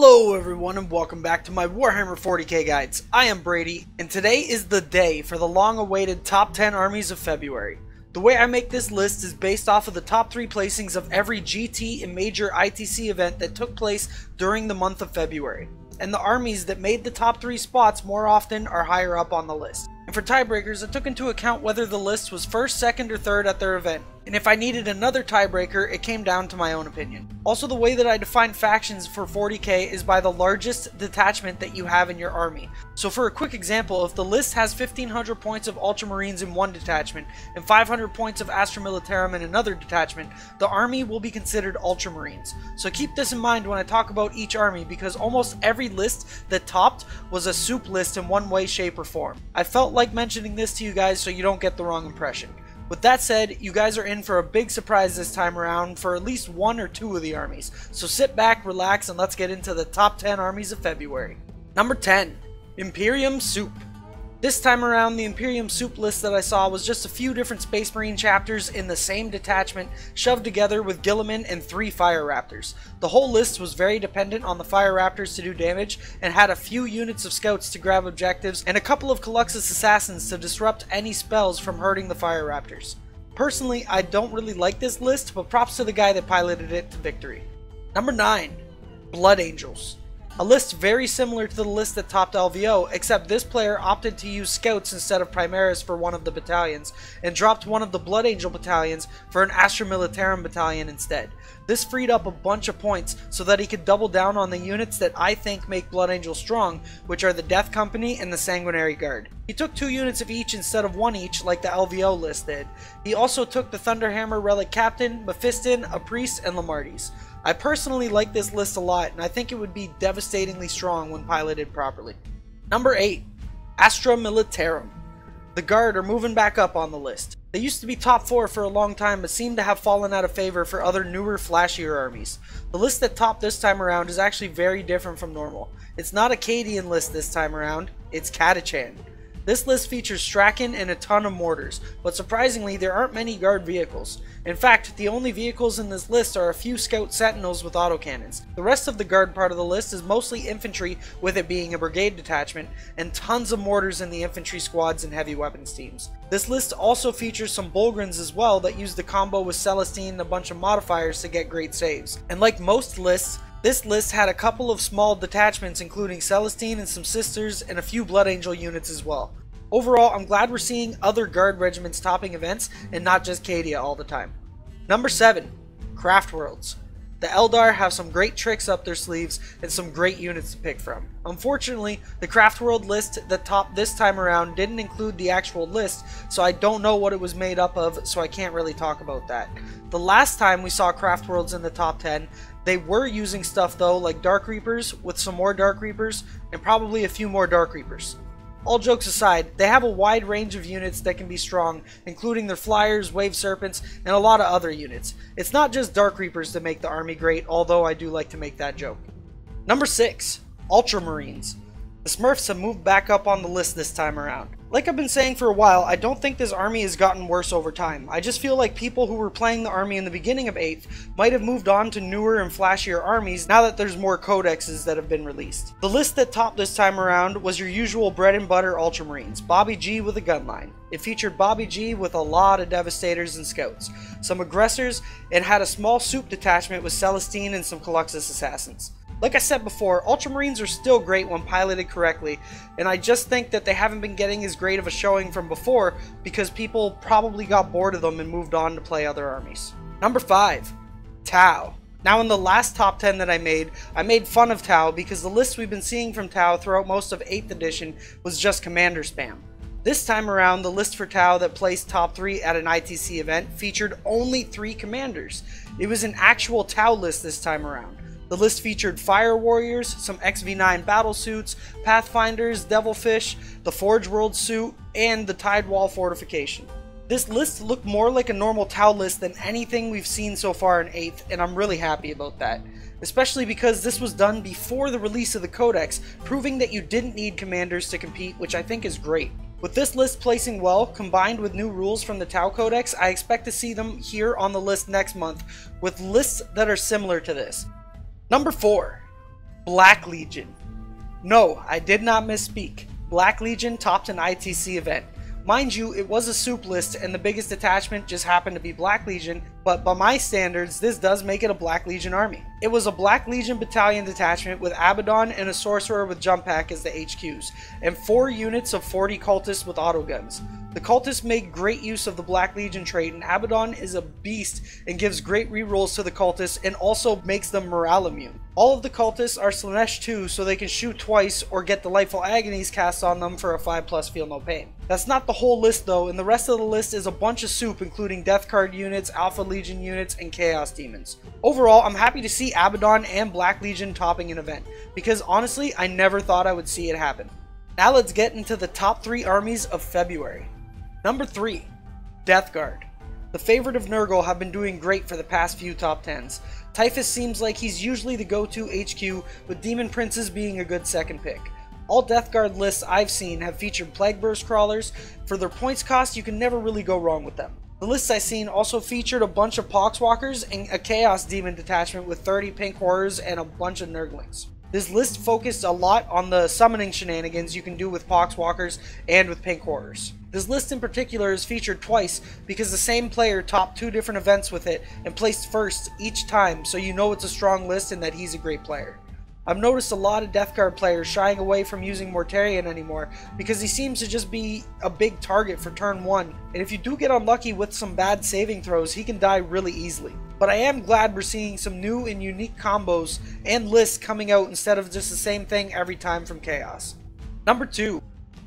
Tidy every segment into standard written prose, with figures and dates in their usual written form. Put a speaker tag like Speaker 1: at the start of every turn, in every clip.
Speaker 1: Hello everyone and welcome back to my Warhammer 40k guides. I am Brady and today is the day for the long awaited top 10 armies of February. The way I make this list is based off of the top 3 placings of every GT and major ITC event that took place during the month of February. And the armies that made the top 3 spots more often are higher up on the list. And for tiebreakers, I took into account whether the list was first, second, or third at their event. And if I needed another tiebreaker, it came down to my own opinion. Also, the way that I define factions for 40k is by the largest detachment that you have in your army. So for a quick example, if the list has 1500 points of Ultramarines in one detachment and 500 points of Astro Military in another detachment, the army will be considered Ultramarines. So keep this in mind when I talk about each army, because almost every list that topped was a soup list in one way, shape, or form. I felt like mentioning this to you guys so you don't get the wrong impression. With that said, you guys are in for a big surprise this time around for at least one or two of the armies. So sit back, relax, and let's get into the top 10 armies of February. Number 10. Imperium Soup. This time around, the Imperium Soup list that I saw was just a few different Space Marine chapters in the same detachment shoved together with Guilliman and 3 Fire Raptors. The whole list was very dependent on the Fire Raptors to do damage and had a few units of scouts to grab objectives and a couple of Colossus Assassins to disrupt any spells from hurting the Fire Raptors. Personally, I don't really like this list, but props to the guy that piloted it to victory. Number 9. Blood Angels. A list very similar to the list that topped LVO, except this player opted to use scouts instead of Primaris for one of the battalions, and dropped one of the Blood Angel battalions for an Astro Military battalion instead. This freed up a bunch of points so that he could double down on the units that I think make Blood Angel strong, which are the Death Company and the Sanguinary Guard. He took 2 units of each instead of 1 each like the LVO list did. He also took the Thunderhammer Relic Captain, Mephiston, a Priest, and Lamartis. I personally like this list a lot, and I think it would be devastatingly strong when piloted properly. Number 8. Astro Military. The Guard are moving back up on the list. They used to be top 4 for a long time, but seem to have fallen out of favor for other newer, flashier armies. The list that topped this time around is actually very different from normal. It's not a Cadian list this time around, it's Catachan. This list features Strachan and a ton of mortars, but surprisingly there aren't many guard vehicles. In fact, the only vehicles in this list are a few scout sentinels with autocannons. The rest of the guard part of the list is mostly infantry, with it being a brigade detachment, and tons of mortars in the infantry squads and heavy weapons teams. This list also features some Bulgrins as well that use the combo with Celestine and a bunch of modifiers to get great saves. And like most lists, this list had a couple of small detachments including Celestine and some Sisters and a few Blood Angel units as well. Overall, I'm glad we're seeing other guard regiments topping events and not just Cadia all the time. Number 7. Craft Worlds. The Eldar have some great tricks up their sleeves and some great units to pick from. Unfortunately, the Craft World list that topped this time around didn't include the actual list, so I don't know what it was made up of, so I can't really talk about that. The last time we saw Craft Worlds in the top 10, they were using stuff though like Dark Reapers with some more Dark Reapers and probably a few more Dark Reapers. All jokes aside, they have a wide range of units that can be strong, including their Flyers, Wave Serpents, and a lot of other units. It's not just Dark Reapers that make the army great, although I do like to make that joke. Number 6. Ultramarines. The Smurfs have moved back up on the list this time around. Like I've been saying for a while, I don't think this army has gotten worse over time. I just feel like people who were playing the army in the beginning of 8th might have moved on to newer and flashier armies now that there's more codexes that have been released. The list that topped this time around was your usual bread and butter Ultramarines, Bobby G with a gun line. It featured Bobby G with a lot of Devastators and Scouts, some Aggressors, and had a small soup detachment with Celestine and some Colossus Assassins. Like I said before, Ultramarines are still great when piloted correctly, and I just think that they haven't been getting as great of a showing from before because people probably got bored of them and moved on to play other armies. Number 5. Tau. Now in the last top 10 that I made fun of Tau because the list we've been seeing from Tau throughout most of 8th edition was just commander spam. This time around, the list for Tau that placed top 3 at an ITC event featured only 3 commanders. It was an actual Tau list this time around. The list featured Fire Warriors, some XV9 battle suits, Pathfinders, Devilfish, the Forge World suit, and the Tidewall fortification. This list looked more like a normal Tau list than anything we've seen so far in 8th, and I'm really happy about that. Especially because this was done before the release of the Codex, proving that you didn't need commanders to compete, which I think is great. With this list placing well, combined with new rules from the Tau Codex, I expect to see them here on the list next month, with lists that are similar to this. Number 4. Black Legion. No, I did not misspeak. Black Legion topped an ITC event. Mind you, it was a soup list and the biggest detachment just happened to be Black Legion, but by my standards, this does make it a Black Legion army. It was a Black Legion battalion detachment with Abaddon and a sorcerer with jump pack as the HQs, and 4 units of 40 cultists with autoguns. The cultists make great use of the Black Legion trait, and Abaddon is a beast and gives great rerolls to the cultists and also makes them morale immune. All of the cultists are Slanesh 2, so they can shoot twice or get Delightful Agonies cast on them for a 5+ feel no pain. That's not the whole list though, and the rest of the list is a bunch of soup including Death Guard units, Alpha Legion units, and Chaos Demons. Overall, I'm happy to see Abaddon and Black Legion topping an event, because honestly, I never thought I would see it happen. Now let's get into the top 3 armies of February. Number 3, Death Guard. The favorite of Nurgle have been doing great for the past few top 10s. Typhus seems like he's usually the go-to HQ, with Demon Princes being a good second pick. All Death Guard lists I've seen have featured Plague Burst Crawlers. For their points cost, you can never really go wrong with them. The lists I've seen also featured a bunch of Poxwalkers and a Chaos Demon detachment with 30 Pink Horrors and a bunch of Nurglings. This list focused a lot on the summoning shenanigans you can do with Poxwalkers and with Pink Horrors. This list in particular is featured twice because the same player topped 2 different events with it and placed first each time, so you know it's a strong list and that he's a great player. I've noticed a lot of Death Guard players shying away from using Mortarion anymore because he seems to just be a big target for turn 1, and if you do get unlucky with some bad saving throws, he can die really easily. But I am glad we're seeing some new and unique combos and lists coming out instead of just the same thing every time from Chaos. Number 2,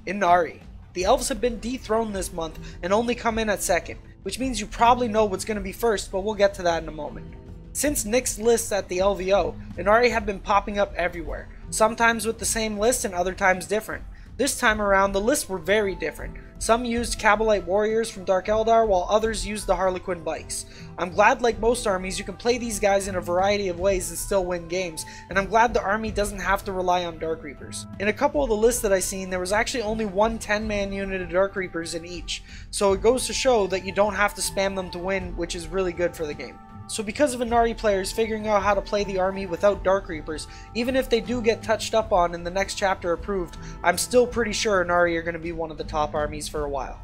Speaker 1: Inari. The elves have been dethroned this month and only come in at second, which means you probably know what's going to be first, but we'll get to that in a moment. Since Nick's lists at the LVO, Inari have been popping up everywhere, sometimes with the same list and other times different. This time around, the lists were very different. Some used Kabalite Warriors from Dark Eldar, while others used the Harlequin Bikes. I'm glad, like most armies, you can play these guys in a variety of ways and still win games, and I'm glad the army doesn't have to rely on Dark Reapers. In a couple of the lists that I seen, there was actually only one 10-man unit of Dark Reapers in each, so it goes to show that you don't have to spam them to win, which is really good for the game. So because of Inari players figuring out how to play the army without Dark Reapers, even if they do get touched up on in the next chapter approved, I'm still pretty sure Inari are going to be one of the top armies for a while.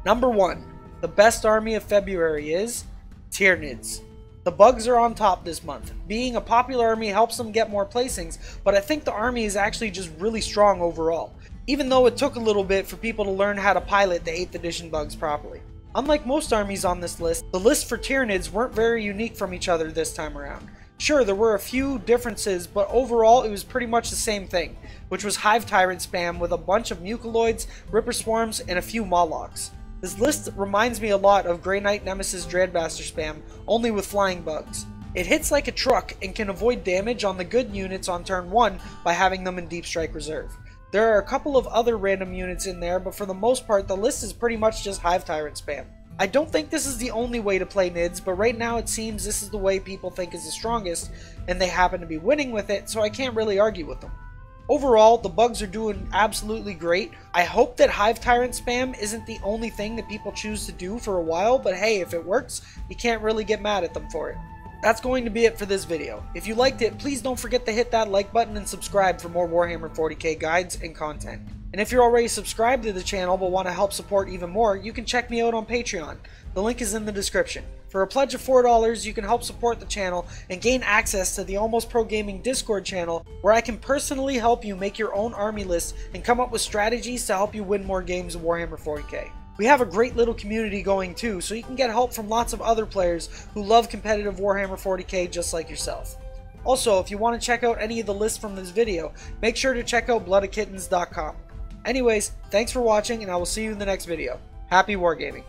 Speaker 1: Number 1. The best army of February is Tyranids. The bugs are on top this month. Being a popular army helps them get more placings, but I think the army is actually just really strong overall, even though it took a little bit for people to learn how to pilot the 8th edition bugs properly. Unlike most armies on this list, the lists for Tyranids weren't very unique from each other this time around. Sure, there were a few differences, but overall it was pretty much the same thing, which was Hive Tyrant spam with a bunch of Mucoloids, Ripper Swarms, and a few Molochs. This list reminds me a lot of Grey Knight Nemesis Dreadmaster spam, only with flying bugs. It hits like a truck and can avoid damage on the good units on turn 1 by having them in Deep Strike Reserve. There are a couple of other random units in there, but for the most part the list is pretty much just Hive Tyrant spam. I don't think this is the only way to play Nids, but right now it seems this is the way people think is the strongest, and they happen to be winning with it, so I can't really argue with them. Overall, the bugs are doing absolutely great. I hope that Hive Tyrant spam isn't the only thing that people choose to do for a while, but hey, if it works, you can't really get mad at them for it. That's going to be it for this video. If you liked it, please don't forget to hit that like button and subscribe for more Warhammer 40k guides and content. And if you're already subscribed to the channel but want to help support even more, you can check me out on Patreon. The link is in the description. For a pledge of $4, you can help support the channel and gain access to the Almost Pro Gaming Discord channel, where I can personally help you make your own army list and come up with strategies to help you win more games of Warhammer 40k. We have a great little community going too, so you can get help from lots of other players who love competitive Warhammer 40k just like yourself. Also, if you want to check out any of the lists from this video, make sure to check out bloodofkittens.com. Anyways, thanks for watching, and I will see you in the next video. Happy wargaming!